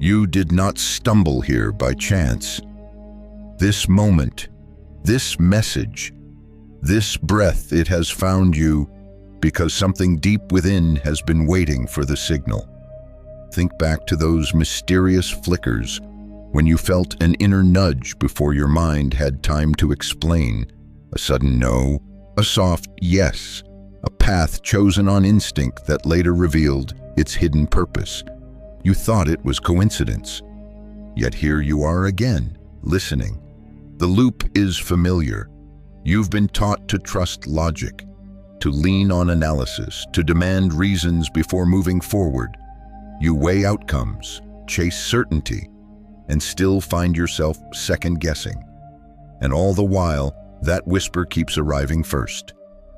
You did not stumble here by chance. This moment, this message, this breath, it has found you because something deep within has been waiting for the signal. Think back to those mysterious flickers when you felt an inner nudge before your mind had time to explain. A sudden no, a soft yes, a path chosen on instinct that later revealed its hidden purpose. You thought it was coincidence. Yet here you are again, listening. The loop is familiar. You've been taught to trust logic, to lean on analysis, to demand reasons before moving forward. You weigh outcomes, chase certainty, and still find yourself second-guessing. And all the while, that whisper keeps arriving first.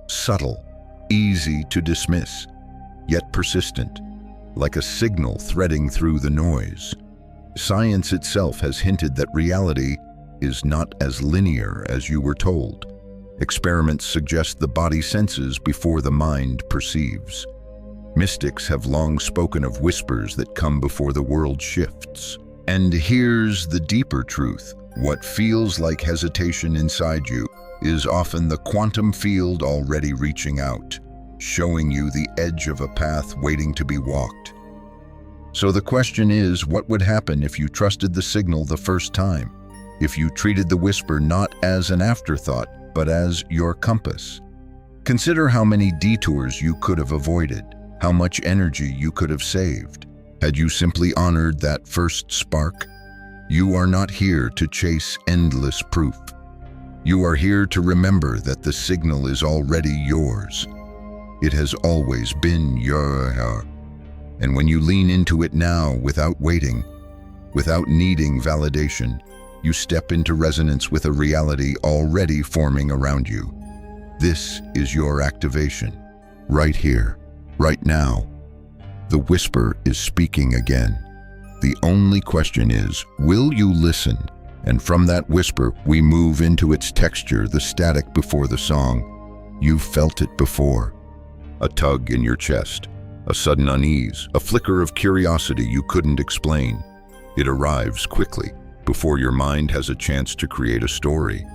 Subtle, easy to dismiss, yet persistent, like a signal threading through the noise. Science itself has hinted that reality is not as linear as you were told. Experiments suggest the body senses before the mind perceives. Mystics have long spoken of whispers that come before the world shifts. And here's the deeper truth. What feels like hesitation inside you is often the quantum field already reaching out, showing you the edge of a path waiting to be walked. So the question is, what would happen if you trusted the signal the first time? If you treated the whisper not as an afterthought, but as your compass? Consider how many detours you could have avoided, how much energy you could have saved, had you simply honored that first spark. You are not here to chase endless proof. You are here to remember that the signal is already yours. It has always been your. And when you lean into it now without waiting, without needing validation, you step into resonance with a reality already forming around you. This is your activation, right here, right now. The whisper is speaking again. The only question is, will you listen? And from that whisper, we move into its texture, the static before the song. You've felt it before. A tug in your chest, a sudden unease, a flicker of curiosity you couldn't explain. It arrives quickly, before your mind has a chance to create a story.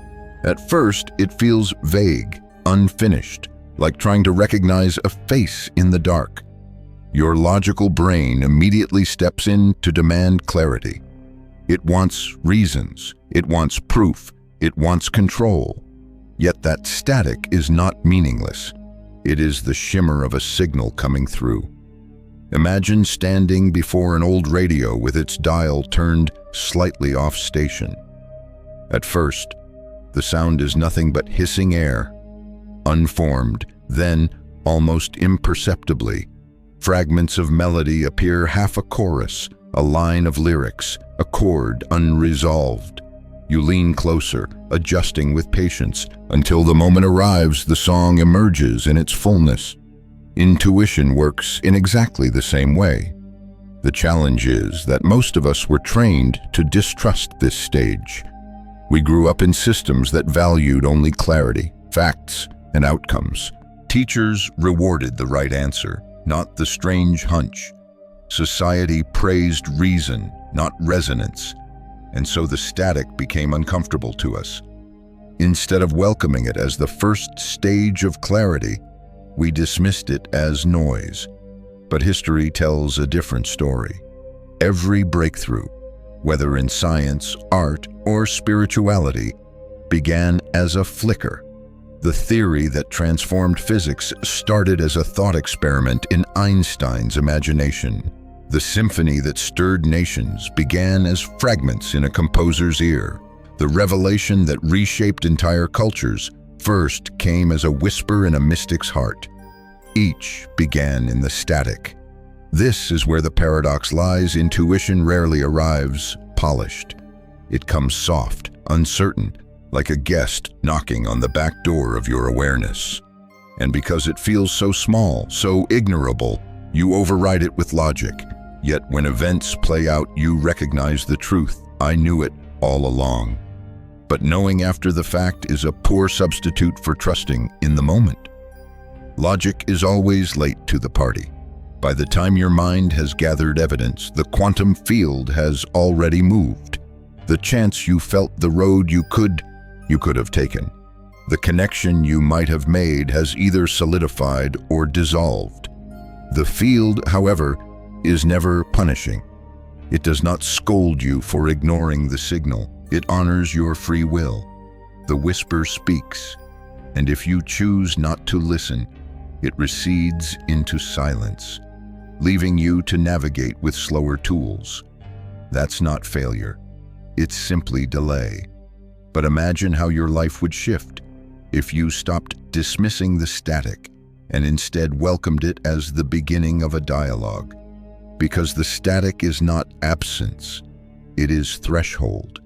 At first, it feels vague, unfinished, like trying to recognize a face in the dark. Your logical brain immediately steps in to demand clarity. It wants reasons, it wants proof, it wants control. Yet that static is not meaningless. It is the shimmer of a signal coming through. Imagine standing before an old radio with its dial turned slightly off station. At first, the sound is nothing but hissing air, unformed. Then, almost imperceptibly, fragments of melody appear, half a chorus, a line of lyrics, a chord unresolved. You lean closer, adjusting with patience, until the moment arrives the song emerges in its fullness. Intuition works in exactly the same way. The challenge is that most of us were trained to distrust this stage. We grew up in systems that valued only clarity, facts, and outcomes. Teachers rewarded the right answer, not the strange hunch. Society praised reason, not resonance, and so the static became uncomfortable to us. Instead of welcoming it as the first stage of clarity, we dismissed it as noise. But history tells a different story. Every breakthrough, whether in science, art, or spirituality, began as a flicker. The theory that transformed physics started as a thought experiment in Einstein's imagination. The symphony that stirred nations began as fragments in a composer's ear. The revelation that reshaped entire cultures first came as a whisper in a mystic's heart. Each began in the static. This is where the paradox lies. Intuition rarely arrives polished. It comes soft, uncertain, like a guest knocking on the back door of your awareness. And because it feels so small, so ignorable, you override it with logic. Yet when events play out, you recognize the truth. I knew it all along. But knowing after the fact is a poor substitute for trusting in the moment. Logic is always late to the party. By the time your mind has gathered evidence, the quantum field has already moved. The chance you felt, the road you could have taken. The connection you might have made has either solidified or dissolved. The field, however, is never punishing. It does not scold you for ignoring the signal. It honors your free will. The whisper speaks, and if you choose not to listen, it recedes into silence, leaving you to navigate with slower tools. That's not failure. It's simply delay. But imagine how your life would shift if you stopped dismissing the static and instead welcomed it as the beginning of a dialogue. Because the static is not absence, it is threshold.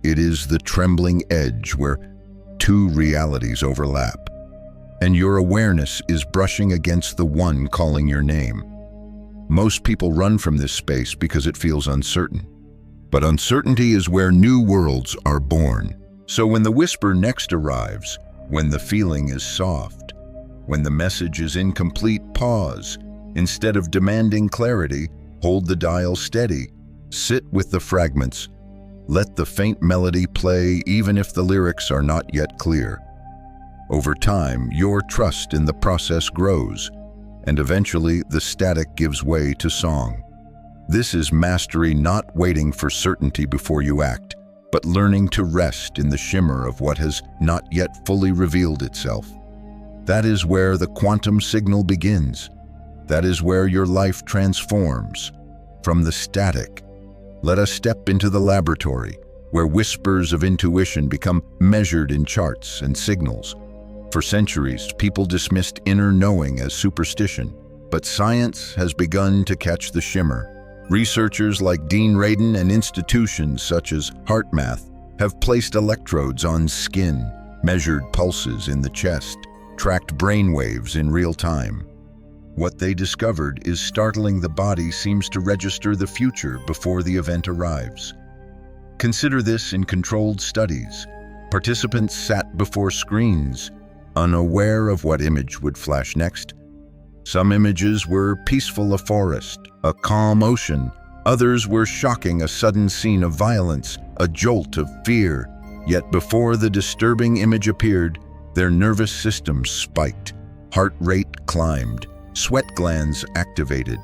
It is the trembling edge where two realities overlap, and your awareness is brushing against the one calling your name. Most people run from this space because it feels uncertain. But uncertainty is where new worlds are born. So when the whisper next arrives, when the feeling is soft, when the message is incomplete, pause. Instead of demanding clarity, hold the dial steady. Sit with the fragments. Let the faint melody play even if the lyrics are not yet clear. Over time, your trust in the process grows, and eventually the static gives way to song. This is mastery, not waiting for certainty before you act, but learning to rest in the shimmer of what has not yet fully revealed itself. That is where the quantum signal begins. That is where your life transforms. From the static, let us step into the laboratory, where whispers of intuition become measured in charts and signals. For centuries, people dismissed inner knowing as superstition, but science has begun to catch the shimmer. Researchers like Dean Radin and institutions such as HeartMath have placed electrodes on skin, measured pulses in the chest, tracked brain waves in real time. What they discovered is startling. The body seems to register the future before the event arrives. Consider this in controlled studies. Participants sat before screens, unaware of what image would flash next. Some images were peaceful, a forest, a calm ocean. Others were shocking, a sudden scene of violence, a jolt of fear. Yet before the disturbing image appeared, their nervous systems spiked, heart rate climbed, sweat glands activated,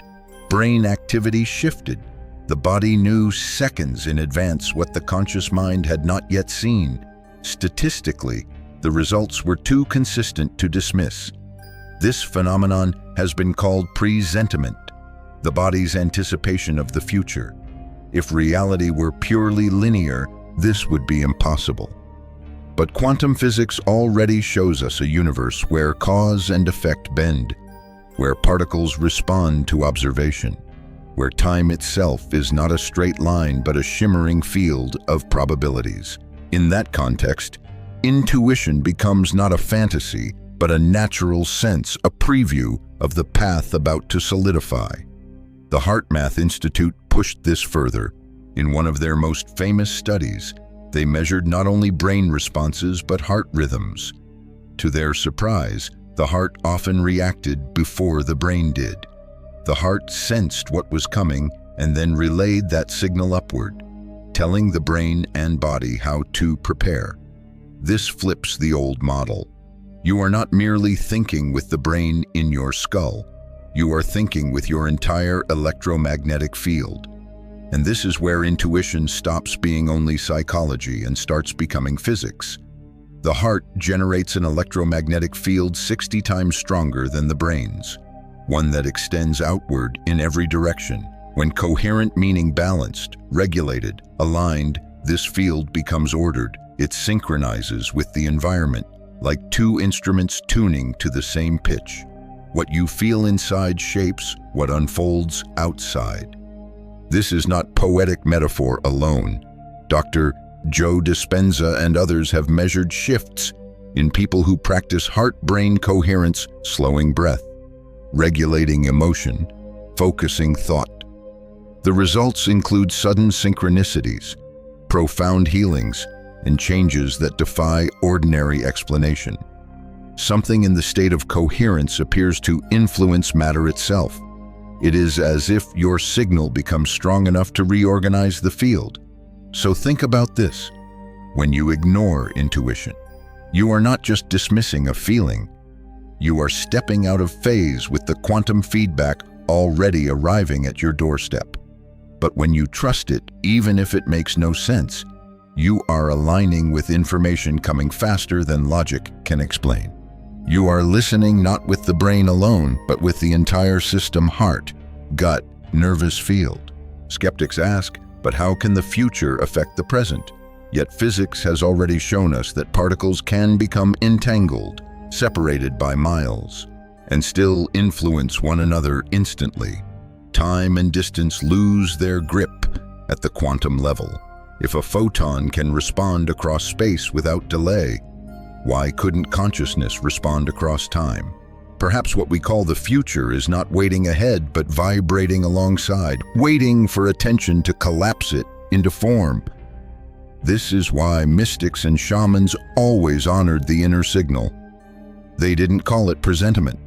brain activity shifted. The body knew seconds in advance what the conscious mind had not yet seen. Statistically, the results were too consistent to dismiss. This phenomenon has been called presentiment, the body's anticipation of the future. If reality were purely linear, this would be impossible. But quantum physics already shows us a universe where cause and effect bend, where particles respond to observation, where time itself is not a straight line but a shimmering field of probabilities. In that context, intuition becomes not a fantasy, but a natural sense, a preview of the path about to solidify. The HeartMath Institute pushed this further. In one of their most famous studies, they measured not only brain responses but heart rhythms. To their surprise, the heart often reacted before the brain did. The heart sensed what was coming and then relayed that signal upward, telling the brain and body how to prepare. This flips the old model. You are not merely thinking with the brain in your skull. You are thinking with your entire electromagnetic field. And this is where intuition stops being only psychology and starts becoming physics. The heart generates an electromagnetic field 60 times stronger than the brain's, one that extends outward in every direction. When coherent, meaning balanced, regulated, aligned, this field becomes ordered. It synchronizes with the environment, like two instruments tuning to the same pitch. What you feel inside shapes what unfolds outside. This is not poetic metaphor alone. Dr. Joe Dispenza and others have measured shifts in people who practice heart-brain coherence, slowing breath, regulating emotion, focusing thought. The results include sudden synchronicities, profound healings, and changes that defy ordinary explanation. Something in the state of coherence appears to influence matter itself. It is as if your signal becomes strong enough to reorganize the field. So think about this. When you ignore intuition, you are not just dismissing a feeling. You are stepping out of phase with the quantum feedback already arriving at your doorstep. But when you trust it, even if it makes no sense, you are aligning with information coming faster than logic can explain. You are listening not with the brain alone, but with the entire system: heart, gut, nervous field. Skeptics ask, but how can the future affect the present? Yet physics has already shown us that particles can become entangled, separated by miles, and still influence one another instantly. Time and distance lose their grip at the quantum level. If a photon can respond across space without delay, why couldn't consciousness respond across time? Perhaps what we call the future is not waiting ahead, but vibrating alongside, waiting for attention to collapse it into form. This is why mystics and shamans always honored the inner signal. They didn't call it presentiment,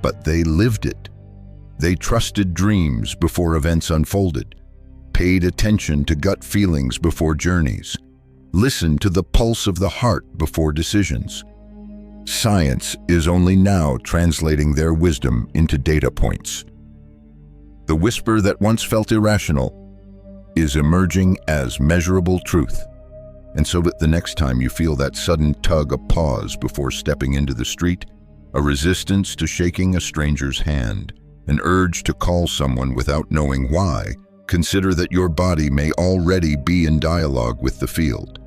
but they lived it. They trusted dreams before events unfolded, paid attention to gut feelings before journeys, listened to the pulse of the heart before decisions. Science is only now translating their wisdom into data points. The whisper that once felt irrational is emerging as measurable truth. And so that the next time you feel that sudden tug, a pause before stepping into the street, a resistance to shaking a stranger's hand, an urge to call someone without knowing why, consider that your body may already be in dialogue with the field.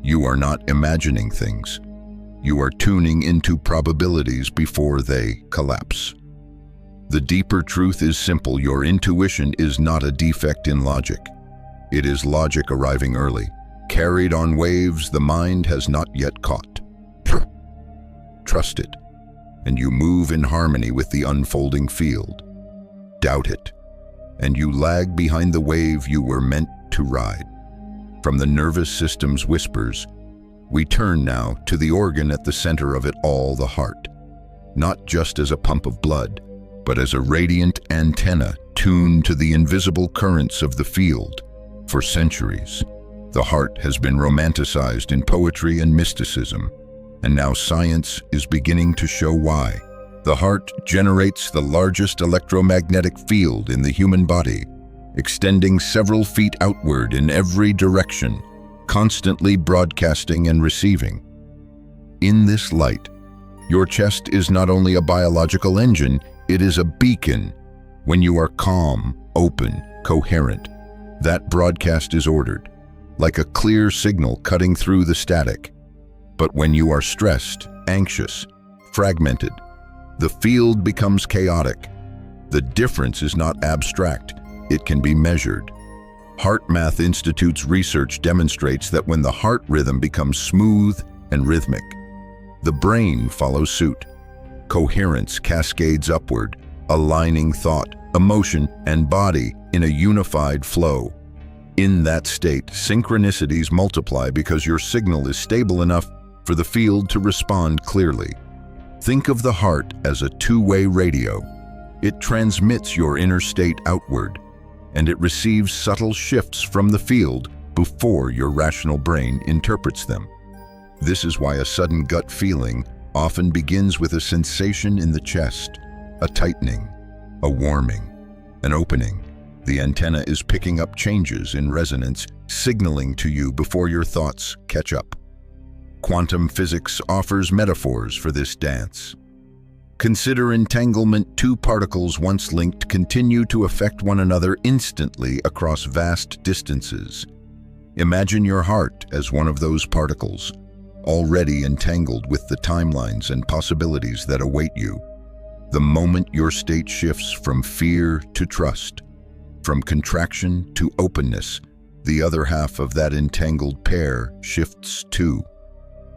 You are not imagining things. You are tuning into probabilities before they collapse. The deeper truth is simple. Your intuition is not a defect in logic. It is logic arriving early, carried on waves the mind has not yet caught. Trust it, and you move in harmony with the unfolding field. Doubt it, and you lag behind the wave you were meant to ride. From the nervous system's whispers, we turn now to the organ at the center of it all, the heart. Not just as a pump of blood, but as a radiant antenna tuned to the invisible currents of the field. For centuries, the heart has been romanticized in poetry and mysticism, and now science is beginning to show why. The heart generates the largest electromagnetic field in the human body, extending several feet outward in every direction, constantly broadcasting and receiving. In this light, your chest is not only a biological engine, it is a beacon. When you are calm, open, coherent, that broadcast is ordered, like a clear signal cutting through the static. But when you are stressed, anxious, fragmented, the field becomes chaotic. The difference is not abstract, it can be measured. HeartMath Institute's research demonstrates that when the heart rhythm becomes smooth and rhythmic, the brain follows suit. Coherence cascades upward, aligning thought, emotion, and body in a unified flow. In that state, synchronicities multiply because your signal is stable enough for the field to respond clearly. Think of the heart as a two-way radio. It transmits your inner state outward, and it receives subtle shifts from the field before your rational brain interprets them. This is why a sudden gut feeling often begins with a sensation in the chest, a tightening, a warming, an opening. The antenna is picking up changes in resonance, signaling to you before your thoughts catch up. Quantum physics offers metaphors for this dance. Consider entanglement. Two particles once linked continue to affect one another instantly across vast distances. Imagine your heart as one of those particles, already entangled with the timelines and possibilities that await you. The moment your state shifts from fear to trust, from contraction to openness, the other half of that entangled pair shifts too.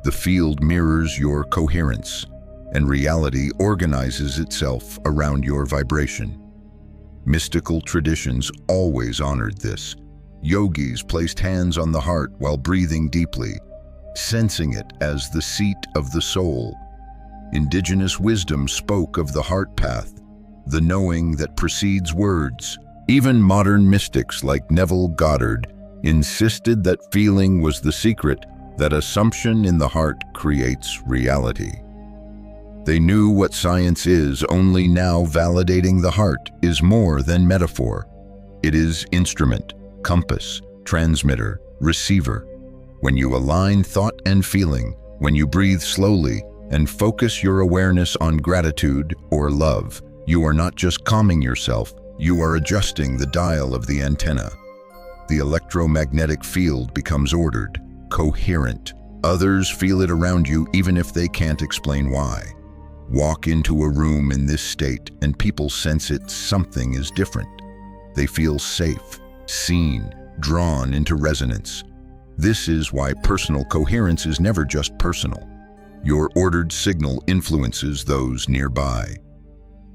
The field mirrors your coherence, and reality organizes itself around your vibration. Mystical traditions always honored this. Yogis placed hands on the heart while breathing deeply, sensing it as the seat of the soul. Indigenous wisdom spoke of the heart path, the knowing that precedes words. Even modern mystics like Neville Goddard insisted that feeling was the secret, that assumption in the heart creates reality. They knew what science is, only now validating the heart is more than metaphor. It is instrument, compass, transmitter, receiver. When you align thought and feeling, when you breathe slowly and focus your awareness on gratitude or love, you are not just calming yourself, you are adjusting the dial of the antenna. The electromagnetic field becomes ordered, coherent. Others feel it around you even if they can't explain why. Walk into a room in this state and people sense it, something is different. They feel safe, seen, drawn into resonance. This is why personal coherence is never just personal. Your ordered signal influences those nearby.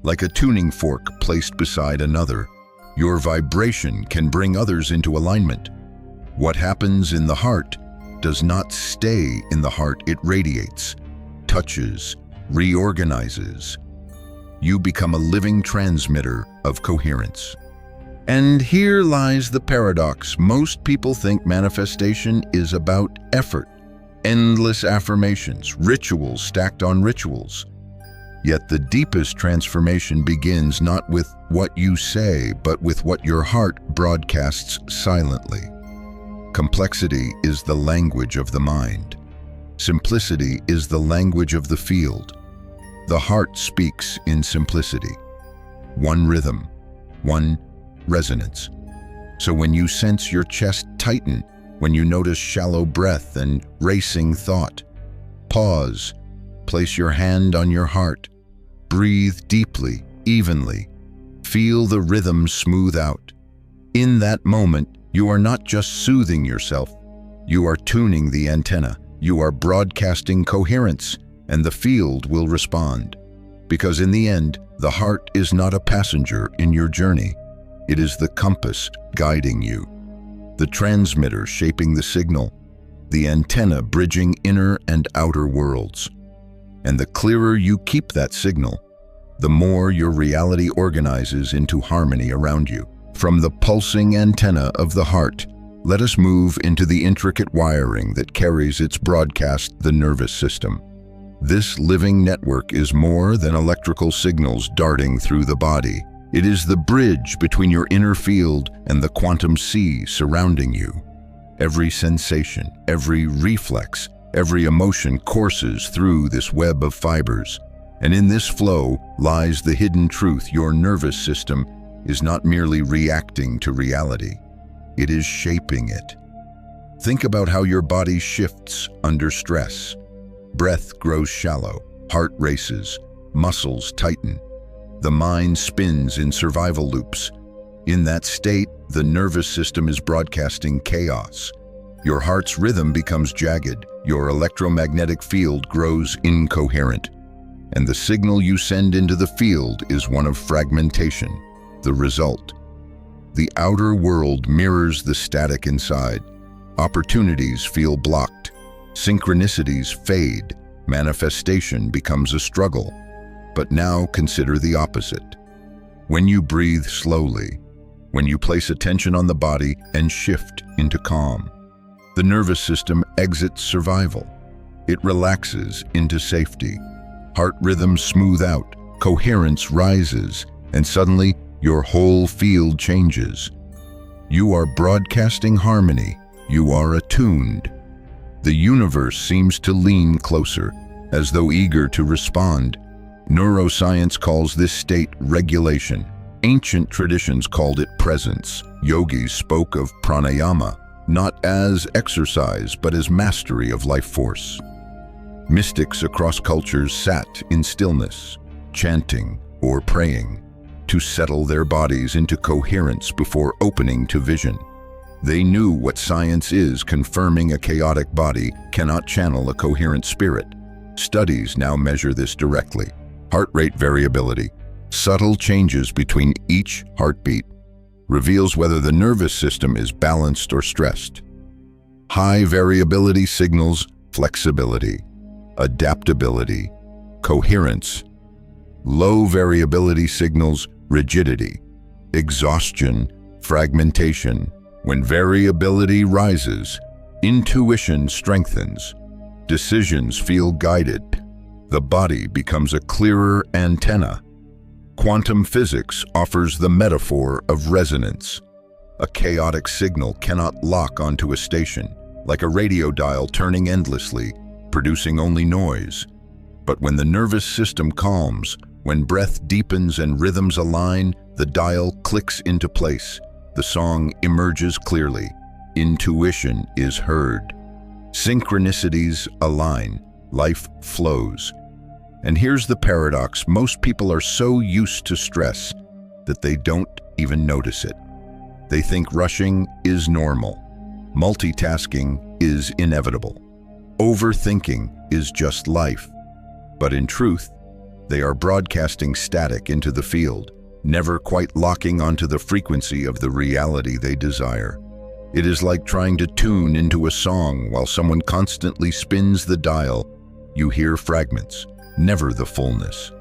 Like a tuning fork placed beside another, your vibration can bring others into alignment. What happens in the heart does not stay in the heart, it radiates, touches, reorganizes. You become a living transmitter of coherence. And here lies the paradox. Most people think manifestation is about effort, endless affirmations, rituals stacked on rituals. Yet the deepest transformation begins not with what you say, but with what your heart broadcasts silently. Complexity is the language of the mind. Simplicity is the language of the field. The heart speaks in simplicity. One rhythm, one resonance. So when you sense your chest tighten, when you notice shallow breath and racing thought, pause, place your hand on your heart, breathe deeply, evenly, feel the rhythm smooth out. In that moment, you are not just soothing yourself, you are tuning the antenna, you are broadcasting coherence, and the field will respond. Because in the end, the heart is not a passenger in your journey. It is the compass guiding you, the transmitter shaping the signal, the antenna bridging inner and outer worlds. And the clearer you keep that signal, the more your reality organizes into harmony around you. From the pulsing antenna of the heart, let us move into the intricate wiring that carries its broadcast, the nervous system. This living network is more than electrical signals darting through the body. It is the bridge between your inner field and the quantum sea surrounding you. Every sensation, every reflex, every emotion courses through this web of fibers. And in this flow lies the hidden truth. Your nervous system is not merely reacting to reality, it is shaping it. Think about how your body shifts under stress. Breath grows shallow, heart races, muscles tighten. The mind spins in survival loops. In that state, the nervous system is broadcasting chaos. Your heart's rhythm becomes jagged, your electromagnetic field grows incoherent, and the signal you send into the field is one of fragmentation. The result: the outer world mirrors the static inside. Opportunities feel blocked, synchronicities fade, manifestation becomes a struggle. But now consider the opposite. When you breathe slowly, when you place attention on the body and shift into calm, the nervous system exits survival. It relaxes into safety. Heart rhythms smooth out, coherence rises, and suddenly your whole field changes. You are broadcasting harmony. You are attuned. The universe seems to lean closer, as though eager to respond. Neuroscience calls this state regulation. Ancient traditions called it presence. Yogis spoke of pranayama, not as exercise, but as mastery of life force. Mystics across cultures sat in stillness, chanting or praying, to settle their bodies into coherence before opening to vision. They knew what science is. Confirming a chaotic body cannot channel a coherent spirit. Studies now measure this directly. Heart rate variability, subtle changes between each heartbeat, reveals whether the nervous system is balanced or stressed. High variability signals flexibility, adaptability, coherence. Low variability signals rigidity, exhaustion, fragmentation. When variability rises, intuition strengthens, decisions feel guided, the body becomes a clearer antenna. Quantum physics offers the metaphor of resonance. A chaotic signal cannot lock onto a station, like a radio dial turning endlessly, producing only noise. But when the nervous system calms, when breath deepens and rhythms align, the dial clicks into place. The song emerges clearly. Intuition is heard. Synchronicities align. Life flows. And here's the paradox. Most people are so used to stress that they don't even notice it. They think rushing is normal. Multitasking is inevitable. Overthinking is just life. But in truth, they are broadcasting static into the field, never quite locking onto the frequency of the reality they desire. It is like trying to tune into a song while someone constantly spins the dial. You hear fragments, never the fullness.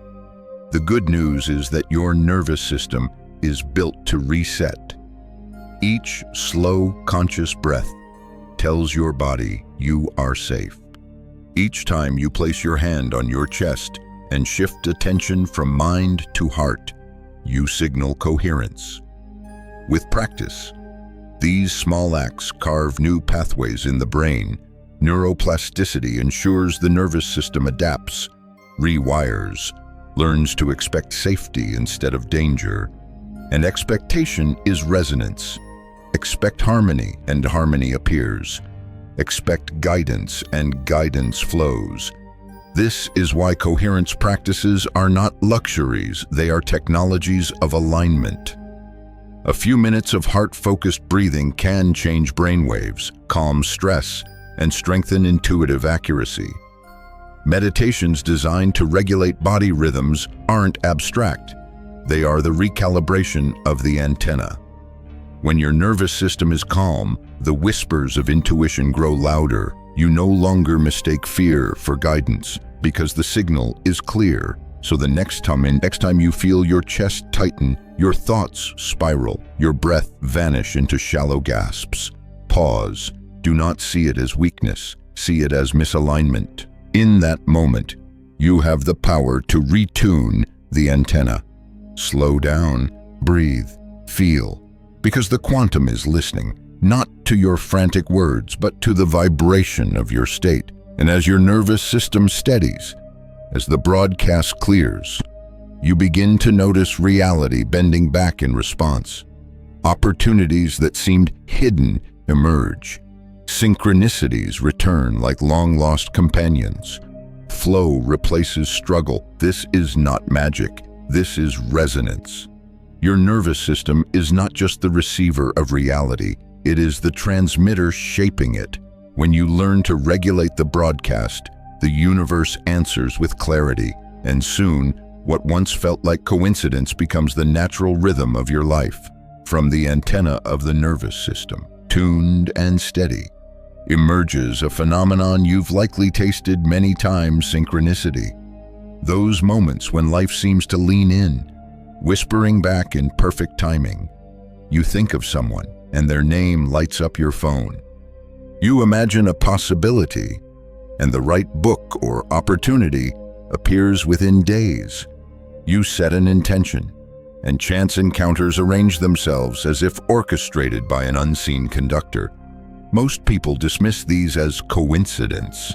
The good news is that your nervous system is built to reset. Each slow, conscious breath tells your body you are safe. Each time you place your hand on your chest and shift attention from mind to heart, you signal coherence. With practice, these small acts carve new pathways in the brain. Neuroplasticity ensures the nervous system adapts, rewires, learns to expect safety instead of danger. And expectation is resonance. Expect harmony, and harmony appears. Expect guidance, and guidance flows. This is why coherence practices are not luxuries, they are technologies of alignment. A few minutes of heart-focused breathing can change brainwaves, calm stress, and strengthen intuitive accuracy. Meditations designed to regulate body rhythms aren't abstract. They are the recalibration of the antenna. When your nervous system is calm, the whispers of intuition grow louder. You no longer mistake fear for guidance because the signal is clear. So the next time you feel your chest tighten, your thoughts spiral, your breath vanish into shallow gasps. Pause. Do not see it as weakness. See it as misalignment. In that moment, you have the power to retune the antenna. Slow down, breathe, feel. Because the quantum is listening, not to your frantic words, but to the vibration of your state. And as your nervous system steadies, as the broadcast clears, you begin to notice reality bending back in response. Opportunities that seemed hidden emerge. Synchronicities return like long-lost companions. Flow replaces struggle. This is not magic. This is resonance. Your nervous system is not just the receiver of reality, it is the transmitter shaping it. When you learn to regulate the broadcast, the universe answers with clarity, and soon, what once felt like coincidence becomes the natural rhythm of your life. From the antenna of the nervous system, tuned and steady, emerges a phenomenon you've likely tasted many times: synchronicity. Those moments when life seems to lean in, whispering back in perfect timing. You think of someone, and their name lights up your phone. You imagine a possibility, and the right book or opportunity appears within days. You set an intention, and chance encounters arrange themselves as if orchestrated by an unseen conductor. Most people dismiss these as coincidence.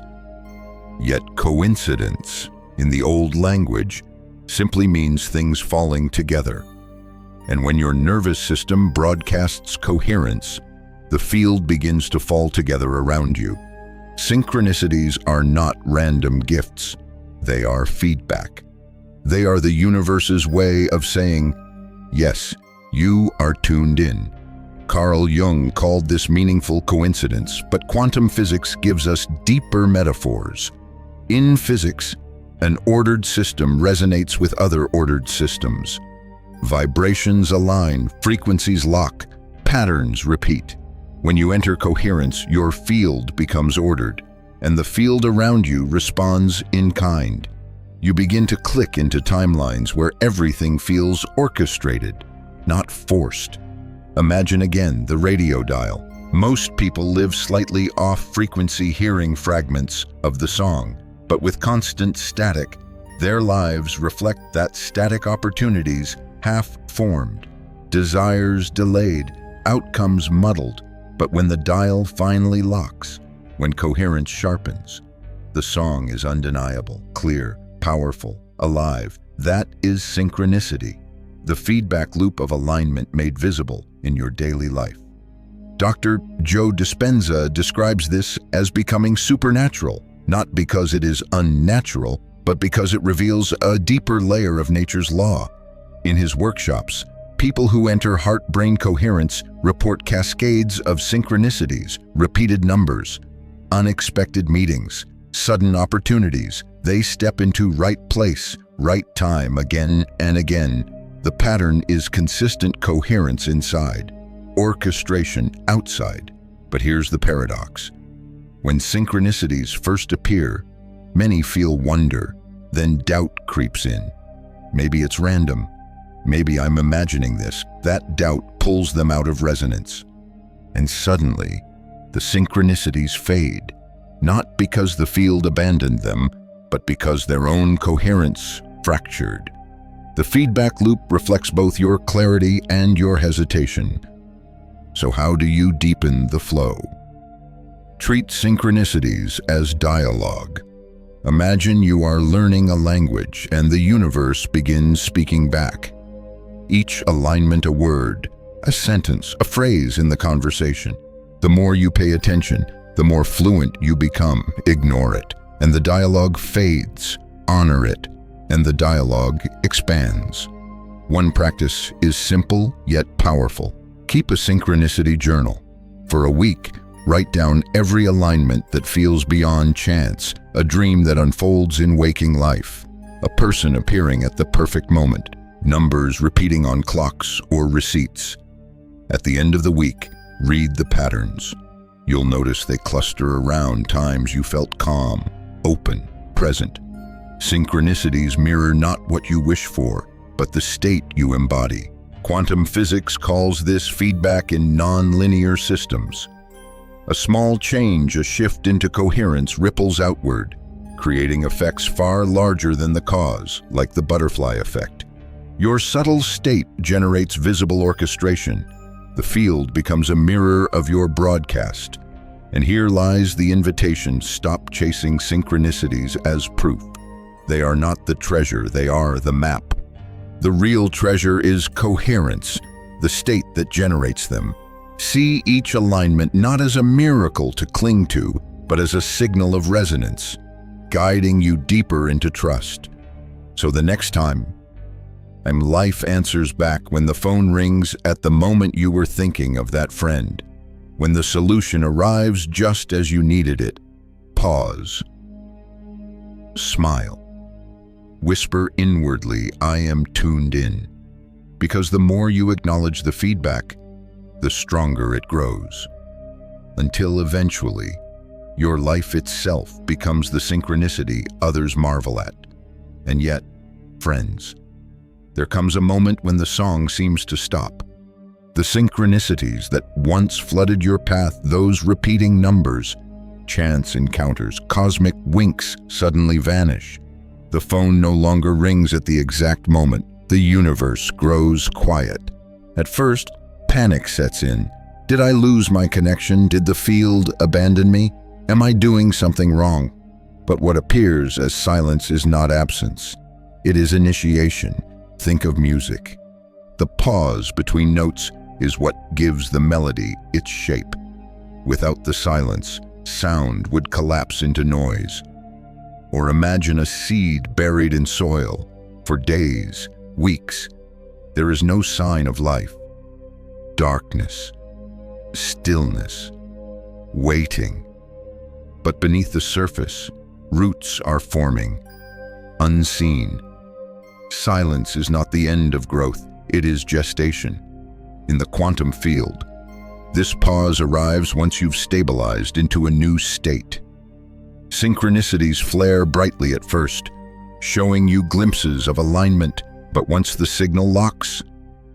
Yet coincidence, in the old language, simply means things falling together. And when your nervous system broadcasts coherence, the field begins to fall together around you. Synchronicities are not random gifts. They are feedback. They are the universe's way of saying, yes, you are tuned in. Carl Jung called this meaningful coincidence, but quantum physics gives us deeper metaphors. In physics, an ordered system resonates with other ordered systems. Vibrations align, frequencies lock, patterns repeat. When you enter coherence, your field becomes ordered, and the field around you responds in kind. You begin to click into timelines where everything feels orchestrated, not forced. Imagine again the radio dial. Most people live slightly off-frequency hearing fragments of the song, but with constant static, their lives reflect that static opportunities half-formed, desires delayed, outcomes muddled. But when the dial finally locks, when coherence sharpens, the song is undeniable, clear, powerful, alive. That is synchronicity, the feedback loop of alignment made visible in your daily life. Dr. Joe Dispenza describes this as becoming supernatural, not because it is unnatural, but because it reveals a deeper layer of nature's law. In his workshops, people who enter heart-brain coherence report cascades of synchronicities, repeated numbers, unexpected meetings, sudden opportunities. They step into right place, right time again and again. The pattern is consistent coherence inside, orchestration outside. But here's the paradox. When synchronicities first appear, many feel wonder, then doubt creeps in. Maybe it's random. Maybe I'm imagining this. That doubt pulls them out of resonance. And suddenly, the synchronicities fade, not because the field abandoned them, but because their own coherence fractured. The feedback loop reflects both your clarity and your hesitation. So how do you deepen the flow? Treat synchronicities as dialogue. Imagine you are learning a language and the universe begins speaking back. Each alignment a word, a sentence, a phrase in the conversation. The more you pay attention, the more fluent you become. Ignore it, and the dialogue fades. Honor it, and the dialogue expands. One practice is simple yet powerful. Keep a synchronicity journal. For a week, write down every alignment that feels beyond chance, a dream that unfolds in waking life, a person appearing at the perfect moment, numbers repeating on clocks or receipts. At the end of the week, read the patterns. You'll notice they cluster around times you felt calm, open, present. Synchronicities mirror not what you wish for, but the state you embody. Quantum physics calls this feedback in non-linear systems. A small change, a shift into coherence, ripples outward, creating effects far larger than the cause, like the butterfly effect. Your subtle state generates visible orchestration. The field becomes a mirror of your broadcast. And here lies the invitation: stop chasing synchronicities as proof. They are not the treasure, they are the map. The real treasure is coherence, the state that generates them. See each alignment not as a miracle to cling to, but as a signal of resonance, guiding you deeper into trust. So the next time, life answers back when the phone rings at the moment you were thinking of that friend. When the solution arrives just as you needed it, pause. Smile. Whisper inwardly, I am tuned in. Because the more you acknowledge the feedback, the stronger it grows. Until eventually, your life itself becomes the synchronicity others marvel at. And yet, friends, there comes a moment when the song seems to stop. The synchronicities that once flooded your path, those repeating numbers, chance encounters, cosmic winks suddenly vanish. The phone no longer rings at the exact moment. The universe grows quiet. At first, panic sets in. Did I lose my connection? Did the field abandon me? Am I doing something wrong? But what appears as silence is not absence. It is initiation. Think of music. The pause between notes is what gives the melody its shape. Without the silence, sound would collapse into noise. Or imagine a seed buried in soil. For days, weeks, there is no sign of life. Darkness, stillness, waiting. But beneath the surface, roots are forming, unseen. Silence is not the end of growth, it is gestation. In the quantum field, this pause arrives once you've stabilized into a new state. Synchronicities flare brightly at first, showing you glimpses of alignment, but once the signal locks,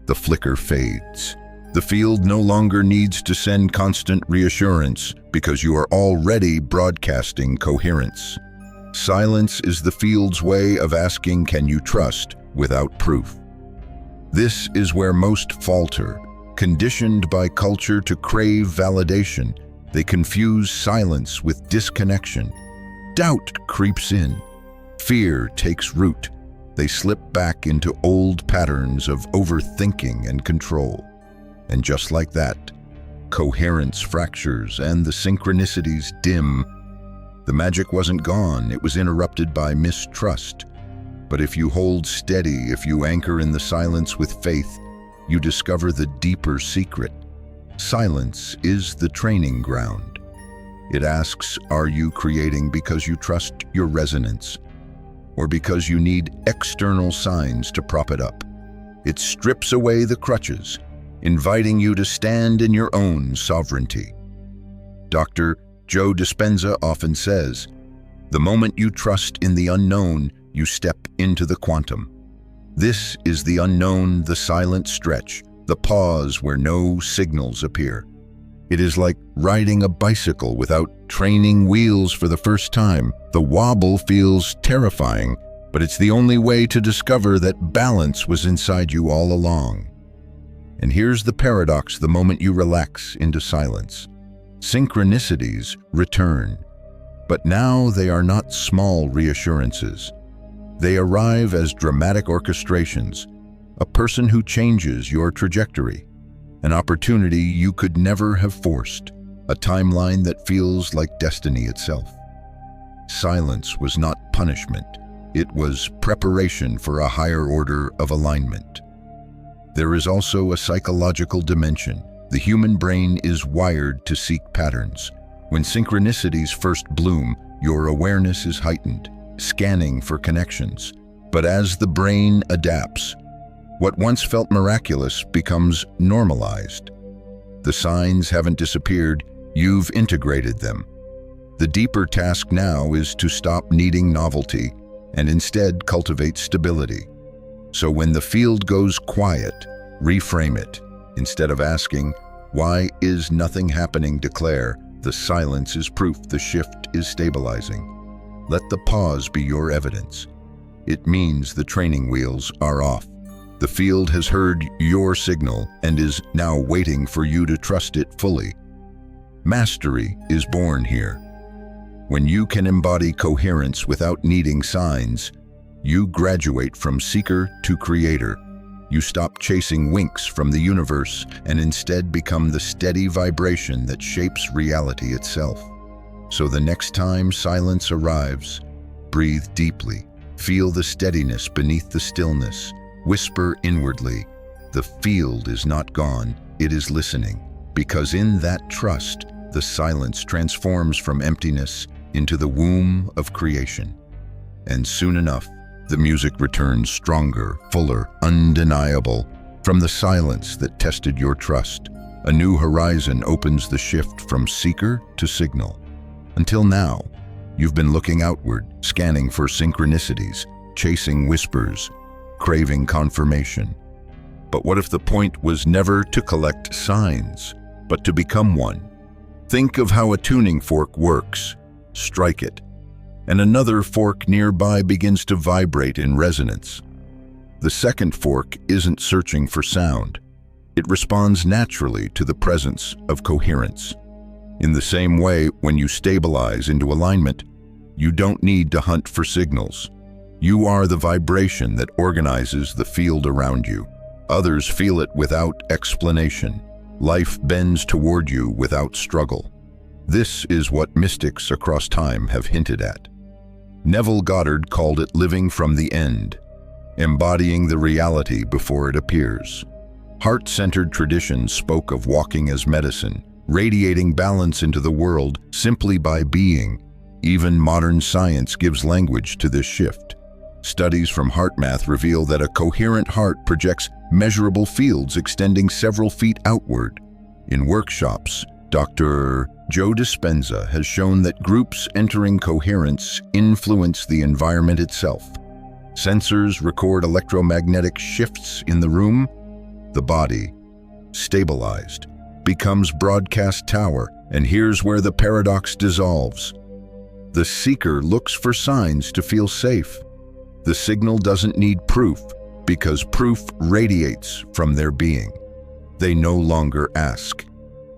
the flicker fades. The field no longer needs to send constant reassurance because you are already broadcasting coherence. Silence is the field's way of asking, can you trust, without proof. This is where most falter. Conditioned by culture to crave validation, they confuse silence with disconnection. Doubt creeps in. Fear takes root. They slip back into old patterns of overthinking and control. And just like that, coherence fractures and the synchronicities dim. The magic wasn't gone, it was interrupted by mistrust. But if you hold steady, if you anchor in the silence with faith, you discover the deeper secret. Silence is the training ground. It asks, are you creating because you trust your resonance, or because you need external signs to prop it up? It strips away the crutches, inviting you to stand in your own sovereignty. Dr. Joe Dispenza often says, the moment you trust in the unknown, you step into the quantum. This is the unknown, the silent stretch, the pause where no signals appear. It is like riding a bicycle without training wheels for the first time. The wobble feels terrifying, but it's the only way to discover that balance was inside you all along. And here's the paradox the moment you relax into silence. Synchronicities return, but now they are not small reassurances. They arrive as dramatic orchestrations, a person who changes your trajectory, an opportunity you could never have forced, a timeline that feels like destiny itself. Silence was not punishment, it was preparation for a higher order of alignment. There is also a psychological dimension. The human brain is wired to seek patterns. When synchronicities first bloom, your awareness is heightened, scanning for connections. But as the brain adapts, what once felt miraculous becomes normalized. The signs haven't disappeared, you've integrated them. The deeper task now is to stop needing novelty and instead cultivate stability. So when the field goes quiet, reframe it. Instead of asking, why is nothing happening, declare, the silence is proof the shift is stabilizing. Let the pause be your evidence. It means the training wheels are off. The field has heard your signal and is now waiting for you to trust it fully. Mastery is born here. When you can embody coherence without needing signs, you graduate from seeker to creator. You stop chasing winks from the universe and instead become the steady vibration that shapes reality itself. So the next time silence arrives, breathe deeply, feel the steadiness beneath the stillness, whisper inwardly, the field is not gone, it is listening. Because in that trust, the silence transforms from emptiness into the womb of creation. And soon enough, the music returns stronger, fuller, undeniable. From the silence that tested your trust, a new horizon opens the shift from seeker to signal. Until now, you've been looking outward, scanning for synchronicities, chasing whispers, craving confirmation. But what if the point was never to collect signs, but to become one? Think of how a tuning fork works. Strike it, and another fork nearby begins to vibrate in resonance. The second fork isn't searching for sound. It responds naturally to the presence of coherence. In the same way, when you stabilize into alignment, you don't need to hunt for signals. You are the vibration that organizes the field around you. Others feel it without explanation. Life bends toward you without struggle. This is what mystics across time have hinted at. Neville Goddard called it living from the end, embodying the reality before it appears. Heart-centered traditions spoke of walking as medicine, radiating balance into the world simply by being. Even modern science gives language to this shift. Studies from HeartMath reveal that a coherent heart projects measurable fields extending several feet outward. In workshops, Dr. Joe Dispenza has shown that groups entering coherence influence the environment itself. Sensors record electromagnetic shifts in the room. The body, stabilized, becomes broadcast tower, and here's where the paradox dissolves. The seeker looks for signs to feel safe. The signal doesn't need proof, because proof radiates from their being. They no longer ask,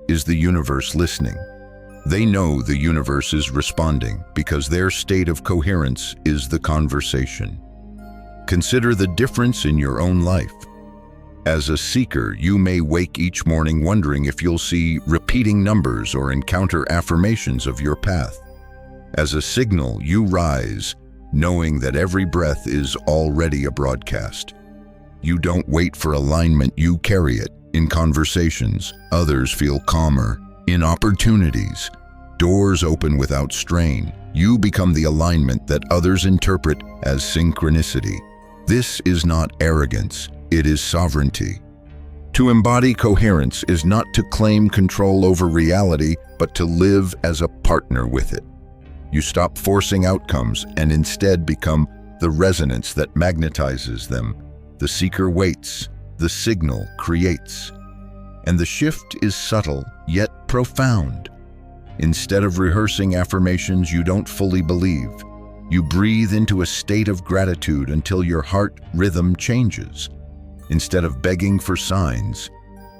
"Is the universe listening?" They know the universe is responding because their state of coherence is the conversation. Consider the difference in your own life. As a seeker, you may wake each morning wondering if you'll see repeating numbers or encounter affirmations of your path. As a signal, you rise, knowing that every breath is already a broadcast. You don't wait for alignment, you carry it. In conversations, others feel calmer. In opportunities, doors open without strain. You become the alignment that others interpret as synchronicity. This is not arrogance, it is sovereignty. To embody coherence is not to claim control over reality, but to live as a partner with it. You stop forcing outcomes and instead become the resonance that magnetizes them. The seeker waits, the signal creates. And the shift is subtle, yet profound. Instead of rehearsing affirmations you don't fully believe, you breathe into a state of gratitude until your heart rhythm changes. Instead of begging for signs,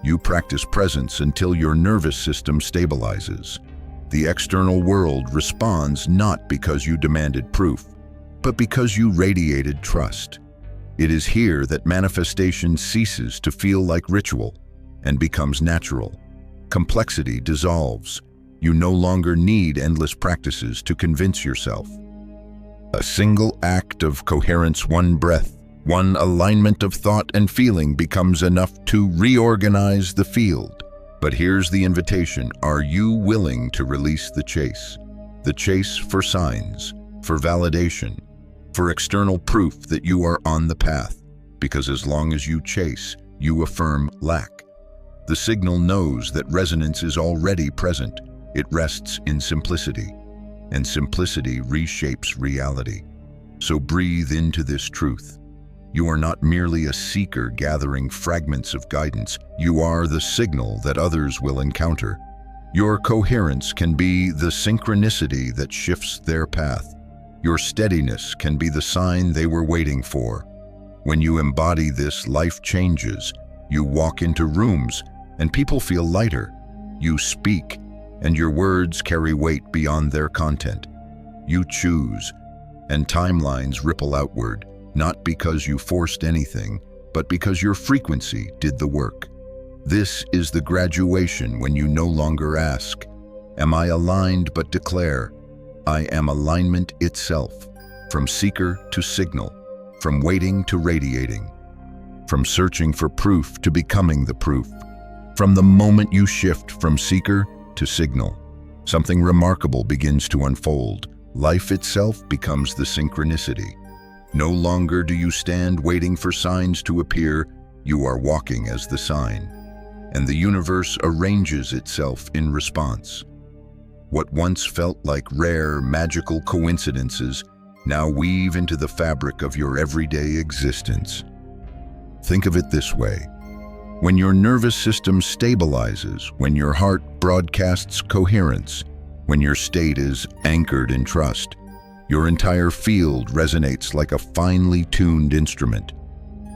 you practice presence until your nervous system stabilizes. The external world responds not because you demanded proof, but because you radiated trust. It is here that manifestation ceases to feel like ritual and becomes natural. Complexity dissolves. You no longer need endless practices to convince yourself. A single act of coherence, one breath, one alignment of thought and feeling becomes enough to reorganize the field. But here's the invitation. Are you willing to release the chase? The chase for signs, for validation, for external proof that you are on the path. Because as long as you chase, you affirm lack. The signal knows that resonance is already present. It rests in simplicity, and simplicity reshapes reality. So breathe into this truth. You are not merely a seeker gathering fragments of guidance. You are the signal that others will encounter. Your coherence can be the synchronicity that shifts their path. Your steadiness can be the sign they were waiting for. When you embody this, life changes. You walk into rooms, and people feel lighter. You speak, and your words carry weight beyond their content. You choose, and timelines ripple outward, not because you forced anything, but because your frequency did the work. This is the graduation when you no longer ask, "Am I aligned?" but declare, "I am alignment itself." From seeker to signal, from waiting to radiating, from searching for proof to becoming the proof. From the moment you shift from seeker to signal, something remarkable begins to unfold. Life itself becomes the synchronicity. No longer do you stand waiting for signs to appear, you are walking as the sign, and the universe arranges itself in response. What once felt like rare, magical coincidences now weave into the fabric of your everyday existence. Think of it this way. When your nervous system stabilizes, when your heart broadcasts coherence, when your state is anchored in trust, your entire field resonates like a finely tuned instrument.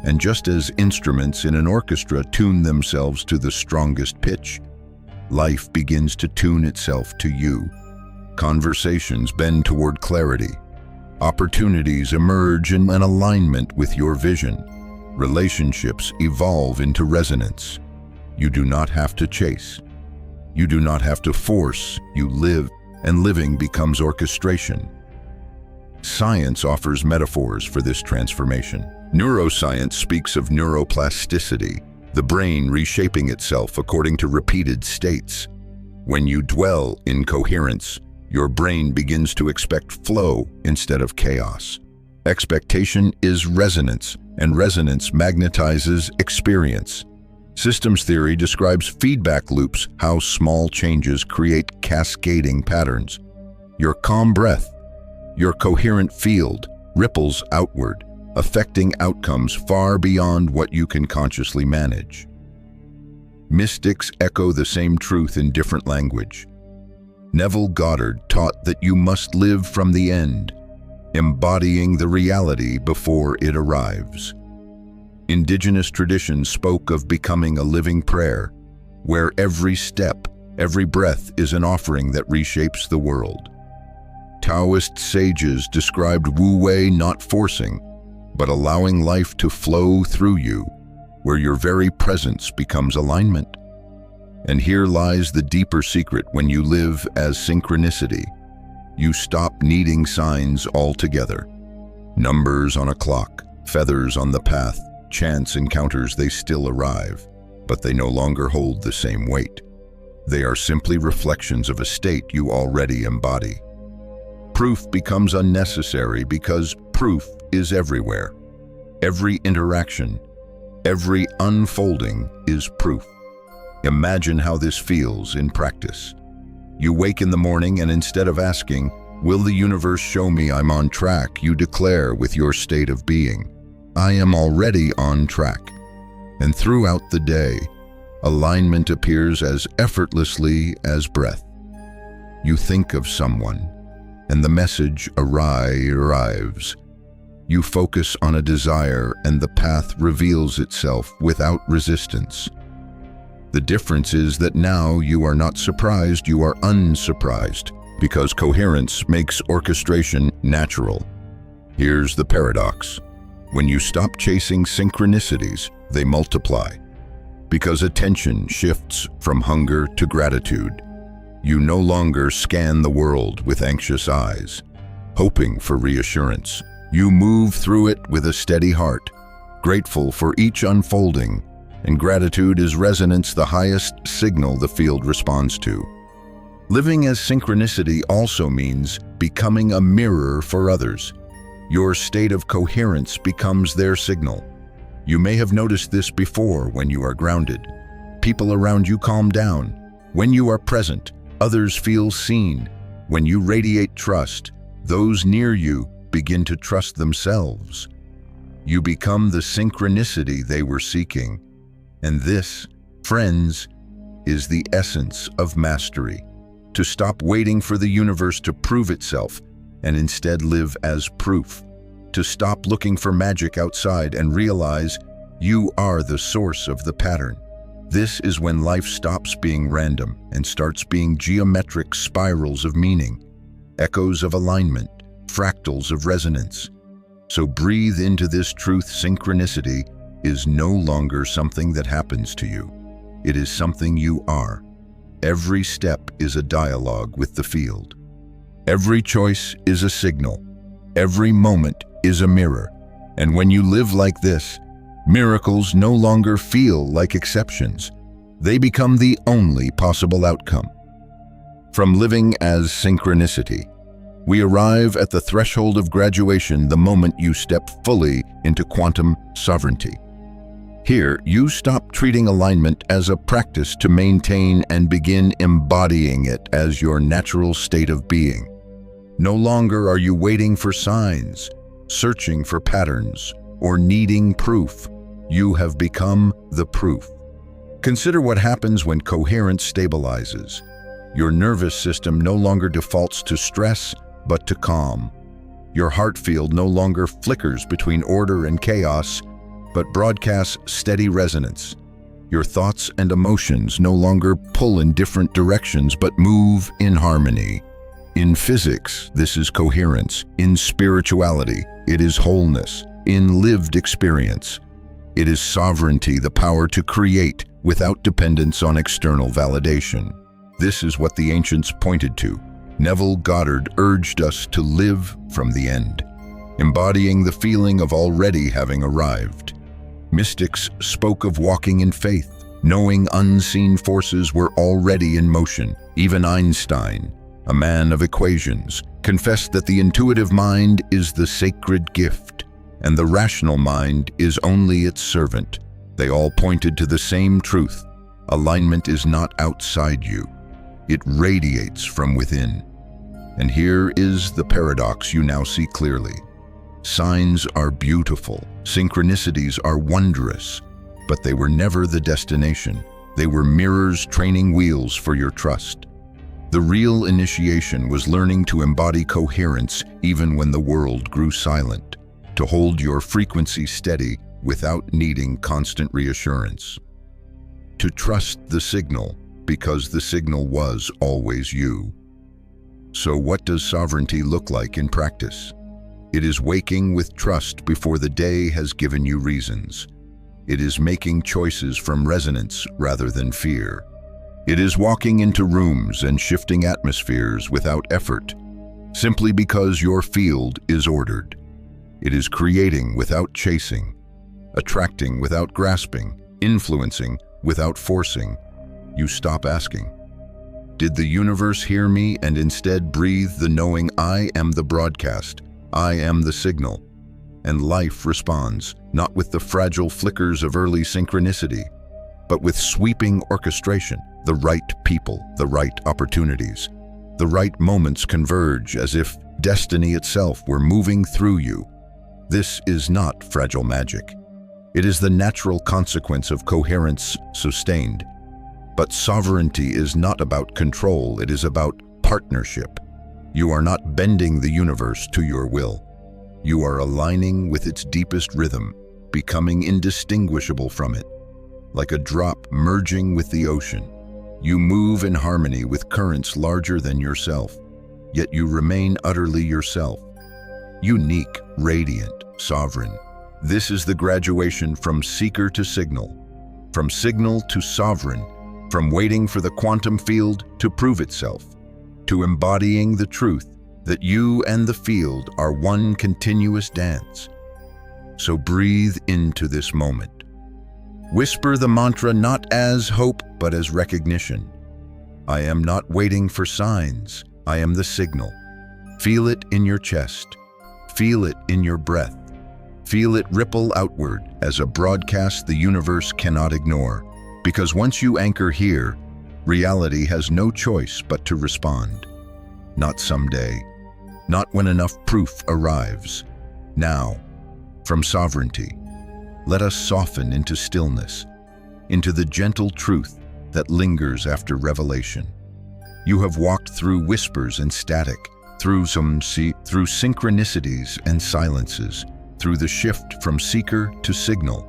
And just as instruments in an orchestra tune themselves to the strongest pitch, life begins to tune itself to you. Conversations bend toward clarity. Opportunities emerge in an alignment with your vision. Relationships evolve into resonance. You do not have to chase. You do not have to force. You live, and living becomes orchestration. Science offers metaphors for this transformation. Neuroscience speaks of neuroplasticity, the brain reshaping itself according to repeated states. When you dwell in coherence, your brain begins to expect flow instead of chaos. Expectation is resonance, and resonance magnetizes experience. Systems theory describes feedback loops, how small changes create cascading patterns. Your calm breath, your coherent field, ripples outward, affecting outcomes far beyond what you can consciously manage. Mystics echo the same truth in different language. Neville Goddard taught that you must live from the end, embodying the reality before it arrives. Indigenous traditions spoke of becoming a living prayer, where every step, every breath is an offering that reshapes the world. Taoist sages described wu-wei not forcing, but allowing life to flow through you, where your very presence becomes alignment. And here lies the deeper secret when you live as synchronicity. You stop needing signs altogether. Numbers on a clock, feathers on the path, chance encounters, they still arrive, but they no longer hold the same weight. They are simply reflections of a state you already embody. Proof becomes unnecessary because proof is everywhere. Every interaction, every unfolding is proof. Imagine how this feels in practice. You wake in the morning and instead of asking, "Will the universe show me I'm on track?" you declare with your state of being, "I am already on track." And throughout the day, alignment appears as effortlessly as breath. You think of someone, and the message arrives. You focus on a desire, and the path reveals itself without resistance. The difference is that now you are not surprised, you are unsurprised, because coherence makes orchestration natural. Here's the paradox. When you stop chasing synchronicities, they multiply. Because attention shifts from hunger to gratitude, you no longer scan the world with anxious eyes, hoping for reassurance. You move through it with a steady heart, grateful for each unfolding, and gratitude is resonance, the highest signal the field responds to. Living as synchronicity also means becoming a mirror for others. Your state of coherence becomes their signal. You may have noticed this before when you are grounded. People around you calm down. When you are present, others feel seen. When you radiate trust, those near you begin to trust themselves. You become the synchronicity they were seeking. And this, friends, is the essence of mastery. To stop waiting for the universe to prove itself and instead live as proof. To stop looking for magic outside and realize you are the source of the pattern. This is when life stops being random and starts being geometric spirals of meaning, echoes of alignment, fractals of resonance. So breathe into this truth. Synchronicity is no longer something that happens to you. It is something you are. Every step is a dialogue with the field. Every choice is a signal. Every moment is a mirror. And when you live like this, miracles no longer feel like exceptions. They become the only possible outcome. From living as synchronicity, we arrive at the threshold of graduation the moment you step fully into quantum sovereignty. Here, you stop treating alignment as a practice to maintain and begin embodying it as your natural state of being. No longer are you waiting for signs, searching for patterns, or needing proof. You have become the proof. Consider what happens when coherence stabilizes. Your nervous system no longer defaults to stress, but to calm. Your heart field no longer flickers between order and chaos, but broadcasts steady resonance. Your thoughts and emotions no longer pull in different directions, but move in harmony. In physics, this is coherence. In spirituality, it is wholeness. In lived experience, it is sovereignty, the power to create without dependence on external validation. This is what the ancients pointed to. Neville Goddard urged us to live from the end, embodying the feeling of already having arrived. Mystics spoke of walking in faith, knowing unseen forces were already in motion. Even Einstein, a man of equations, confessed that the intuitive mind is the sacred gift, and the rational mind is only its servant. They all pointed to the same truth. Alignment is not outside you. It radiates from within. And here is the paradox you now see clearly. Signs are beautiful, synchronicities are wondrous, but they were never the destination. They were mirrors, training wheels for your trust. The real initiation was learning to embody coherence even when the world grew silent, to hold your frequency steady without needing constant reassurance. To trust the signal because the signal was always you. So what does sovereignty look like in practice? It is waking with trust before the day has given you reasons. It is making choices from resonance rather than fear. It is walking into rooms and shifting atmospheres without effort, simply because your field is ordered. It is creating without chasing, attracting without grasping, influencing without forcing. You stop asking, "Did the universe hear me?" and instead breathe the knowing, "I am the broadcast, I am the signal." And life responds, not with the fragile flickers of early synchronicity, but with sweeping orchestration. The right people, the right opportunities, the right moments converge as if destiny itself were moving through you. This is not fragile magic. It is the natural consequence of coherence sustained. But sovereignty is not about control, it is about partnership. You are not bending the universe to your will. You are aligning with its deepest rhythm, becoming indistinguishable from it. Like a drop merging with the ocean, you move in harmony with currents larger than yourself, yet you remain utterly yourself. Unique, radiant, sovereign. This is the graduation from seeker to signal, from signal to sovereign, from waiting for the quantum field to prove itself, to embodying the truth that you and the field are one continuous dance. So breathe into this moment. Whisper the mantra not as hope, but as recognition. I am not waiting for signs, I am the signal. Feel it in your chest. Feel it in your breath. Feel it ripple outward as a broadcast the universe cannot ignore. Because once you anchor here, reality has no choice but to respond. Not someday, not when enough proof arrives. Now, from sovereignty, let us soften into stillness, into the gentle truth that lingers after revelation. You have walked through whispers and static, through synchronicities and silences, through the shift from seeker to signal,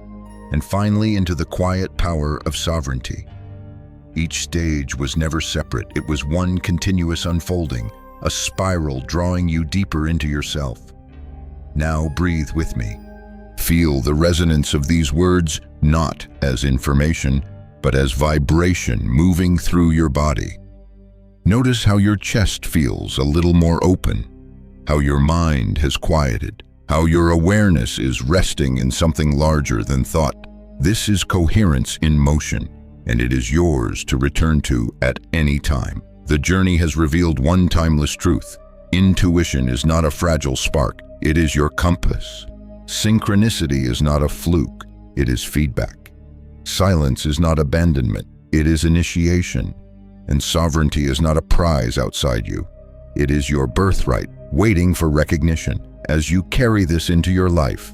and finally into the quiet power of sovereignty. Each stage was never separate, it was one continuous unfolding, a spiral drawing you deeper into yourself. Now breathe with me. Feel the resonance of these words, not as information, but as vibration moving through your body. Notice how your chest feels a little more open, how your mind has quieted, how your awareness is resting in something larger than thought. This is coherence in motion, and it is yours to return to at any time. The journey has revealed one timeless truth. Intuition is not a fragile spark, it is your compass. Synchronicity is not a fluke, it is feedback. Silence is not abandonment, it is initiation. And sovereignty is not a prize outside you, it is your birthright, waiting for recognition. As you carry this into your life,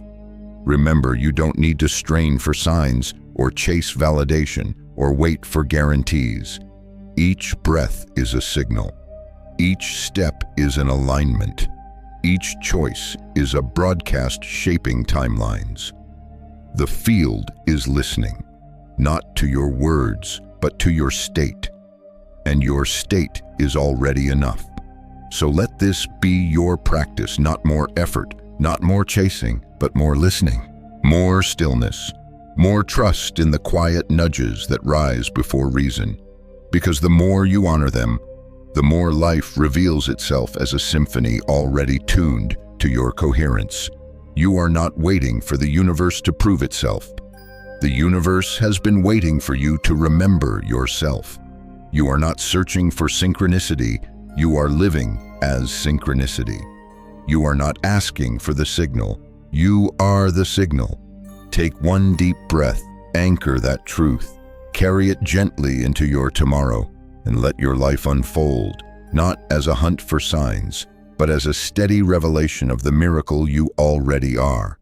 remember you don't need to strain for signs or chase validation or wait for guarantees. Each breath is a signal. Each step is an alignment. Each choice is a broadcast shaping timelines. The field is listening, not to your words, but to your state. And your state is already enough. So let this be your practice, not more effort, not more chasing, but more listening, more stillness, more trust in the quiet nudges that rise before reason. Because the more you honor them, the more life reveals itself as a symphony already tuned to your coherence. You are not waiting for the universe to prove itself. The universe has been waiting for you to remember yourself. You are not searching for synchronicity, you are living as synchronicity. You are not asking for the signal, you are the signal. Take one deep breath, anchor that truth, carry it gently into your tomorrow, and let your life unfold, not as a hunt for signs, but as a steady revelation of the miracle you already are.